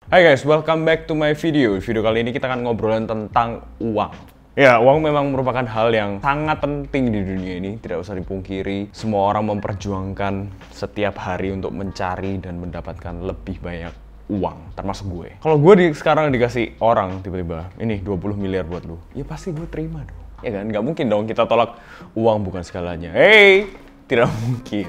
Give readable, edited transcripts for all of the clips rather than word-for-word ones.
Hai guys, welcome back to my video. Video kali ini kita akan ngobrolin tentang uang. Ya, uang memang merupakan hal yang sangat penting di dunia ini, tidak usah dipungkiri. Semua orang memperjuangkan setiap hari untuk mencari dan mendapatkan lebih banyak uang, termasuk gue. Kalau gue sekarang dikasih orang tiba-tiba, ini 20 miliar buat lu, ya pasti gue terima dong. Ya kan, nggak mungkin dong kita tolak uang bukan segalanya. Hey, tidak mungkin,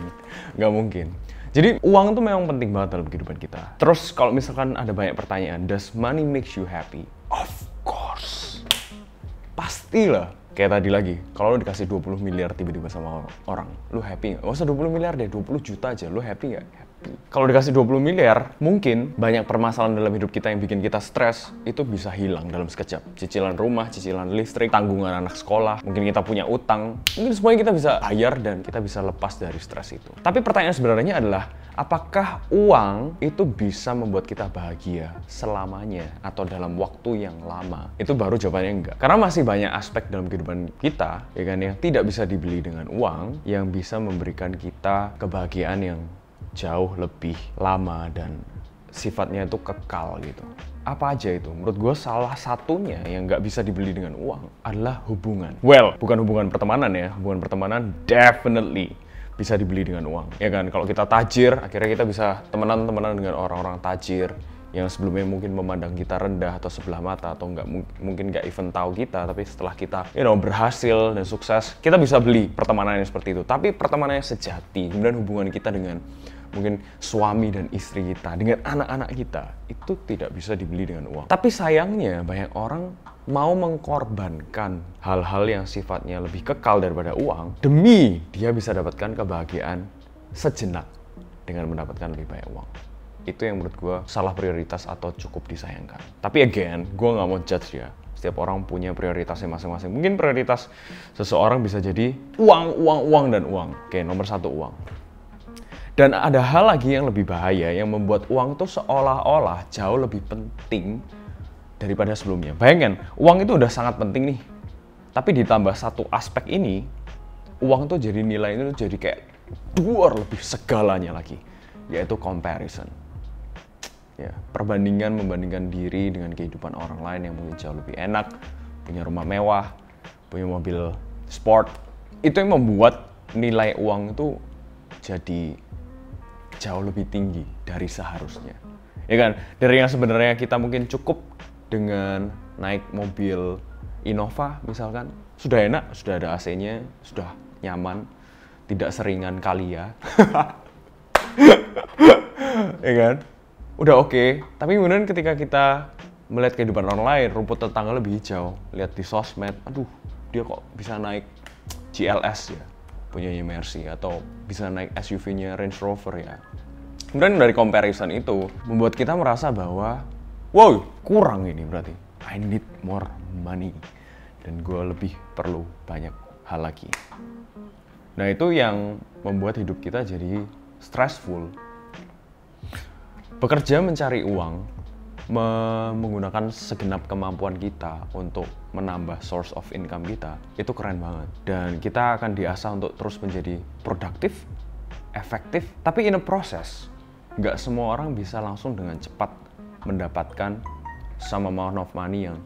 nggak mungkin. Jadi uang tuh memang penting banget dalam kehidupan kita. Terus kalau misalkan ada banyak pertanyaan, does money makes you happy? Of course. Pastilah. Kayak tadi lagi, kalau lu dikasih 20 miliar tiba-tiba sama orang, lu happy nggak? Gak usah 20 miliar deh, 20 juta aja, lu happy nggak? Happy. Kalau dikasih 20 miliar, mungkin banyak permasalahan dalam hidup kita yang bikin kita stres, itu bisa hilang dalam sekejap. Cicilan rumah, cicilan listrik, tanggungan anak sekolah, mungkin kita punya utang, mungkin semuanya kita bisa bayar dan kita bisa lepas dari stres itu. Tapi pertanyaan sebenarnya adalah, apakah uang itu bisa membuat kita bahagia selamanya atau dalam waktu yang lama? Itu baru jawabannya enggak. Karena masih banyak aspek dalam kehidupan kita, ya kan, yang tidak bisa dibeli dengan uang, yang bisa memberikan kita kebahagiaan yang jauh lebih lama dan sifatnya itu kekal gitu. Apa aja itu? Menurut gue salah satunya yang nggak bisa dibeli dengan uang adalah hubungan. Well, bukan hubungan pertemanan ya. Hubungan pertemanan definitely bisa dibeli dengan uang. Ya kan, kalau kita tajir, akhirnya kita bisa temenan-temenan dengan orang-orang tajir yang sebelumnya mungkin memandang kita rendah atau sebelah mata atau mungkin nggak even tahu kita, tapi setelah kita berhasil dan sukses, kita bisa beli pertemanan yang seperti itu. Tapi pertemanan yang sejati, kemudian hubungan kita dengan mungkin suami dan istri kita, dengan anak-anak kita, itu tidak bisa dibeli dengan uang. Tapi sayangnya banyak orang mau mengkorbankan hal-hal yang sifatnya lebih kekal daripada uang demi dia bisa dapatkan kebahagiaan sejenak dengan mendapatkan lebih banyak uang. Itu yang menurut gue salah prioritas atau cukup disayangkan. Tapi again, gue nggak mau judge ya. Setiap orang punya prioritasnya masing-masing. Mungkin prioritas seseorang bisa jadi uang, dan uang. Oke, nomor satu uang. Dan ada hal lagi yang lebih bahaya yang membuat uang tuh seolah-olah jauh lebih penting daripada sebelumnya. Bayangkan, uang itu udah sangat penting nih. Tapi ditambah satu aspek ini, uang tuh jadi nilainya tuh jadi kayak lebih segalanya lagi, yaitu comparison. Ya, membandingkan diri dengan kehidupan orang lain yang mungkin jauh lebih enak, punya rumah mewah, punya mobil sport. Itu yang membuat nilai uang itu jadi jauh lebih tinggi dari seharusnya. Ya kan, dari yang sebenarnya kita mungkin cukup dengan naik mobil Innova misalkan, sudah enak, sudah ada AC-nya, sudah nyaman, tidak seringan kali ya. Ya kan? Udah oke. Tapi kemudian ketika kita melihat kehidupan orang lain, rumput tetangga lebih hijau, lihat di sosmed, aduh, dia kok bisa naik GLS ya, punyanya Mercy, atau bisa naik SUV-nya Range Rover ya. Kemudian dari comparison itu membuat kita merasa bahwa wow, kurang ini berarti. I need more money. Dan gue lebih perlu banyak hal lagi. Nah, itu yang membuat hidup kita jadi stressful. Bekerja mencari uang, menggunakan segenap kemampuan kita untuk menambah source of income kita, itu keren banget. Dan kita akan diasah untuk terus menjadi produktif, efektif, tapi in a process. Nggak semua orang bisa langsung dengan cepat mendapatkan some amount of money yang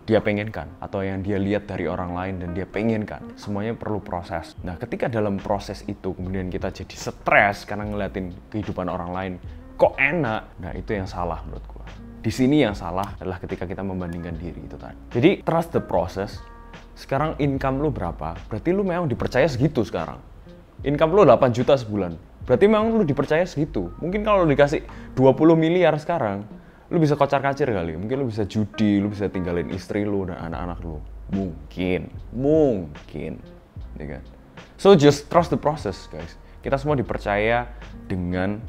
dia pengenkan atau yang dia lihat dari orang lain dan dia pengenkan. Semuanya perlu proses. Nah, ketika dalam proses itu kemudian kita jadi stres karena ngeliatin kehidupan orang lain kok enak, nah itu yang salah menurut gua. Di sini yang salah adalah ketika kita membandingkan diri itu tadi. Jadi trust the process. Sekarang income lu berapa? Berarti lu memang dipercaya segitu sekarang. Income lu 8 juta sebulan. Berarti memang lu dipercaya segitu. Mungkin kalau lu dikasih 20 miliar sekarang, lu bisa kocar-kacir kali. Mungkin lu bisa judi, lu bisa tinggalin istri lu dan anak-anak lu. Mungkin. Ya kan? So just trust the process, guys. Kita semua dipercaya dengan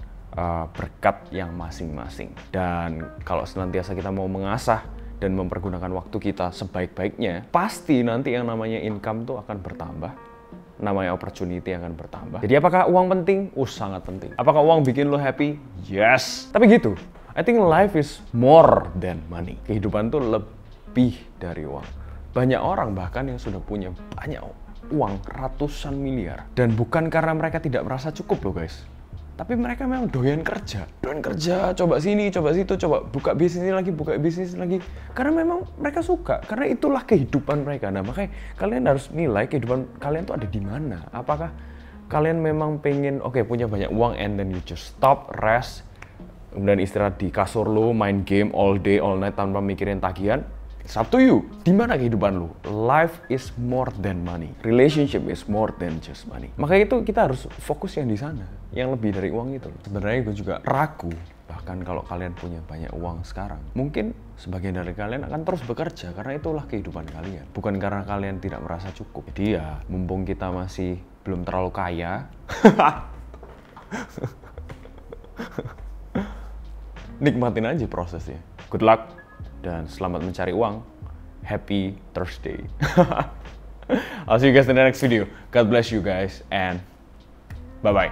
berkat yang masing-masing. Dan kalau senantiasa kita mau mengasah dan mempergunakan waktu kita sebaik-baiknya, pasti nanti yang namanya income tuh akan bertambah, namanya opportunity akan bertambah. Jadi apakah uang penting? Sangat penting. Apakah uang bikin lo happy? Yes. Tapi gitu, I think life is more than money. Kehidupan tuh lebih dari uang. Banyak orang bahkan yang sudah punya banyak uang, ratusan miliar, dan bukan karena mereka tidak merasa cukup loh guys. tapi mereka memang doyan kerja, coba sini, coba situ, coba buka bisnis ini lagi, buka bisnis lagi, karena memang mereka suka, karena itulah kehidupan mereka. Nah, makanya kalian harus nilai kehidupan kalian tuh ada di mana. Apakah kalian memang pengen, punya banyak uang and then you just stop, rest, kemudian istirahat di kasur lu, main game all day, all night tanpa mikirin tagihan? It's up to you. Di mana kehidupan lu? Life is more than money. Relationship is more than just money. Makanya itu kita harus fokus yang di sana, yang lebih dari uang itu. Sebenarnya gue juga ragu, bahkan kalau kalian punya banyak uang sekarang, mungkin sebagian dari kalian akan terus bekerja karena itulah kehidupan kalian. Bukan karena kalian tidak merasa cukup. Jadi ya, mumpung kita masih belum terlalu kaya, nikmatin aja prosesnya. Good luck. Dan selamat mencari uang. Happy Thursday. I'll see you guys in the next video. God bless you guys and bye-bye.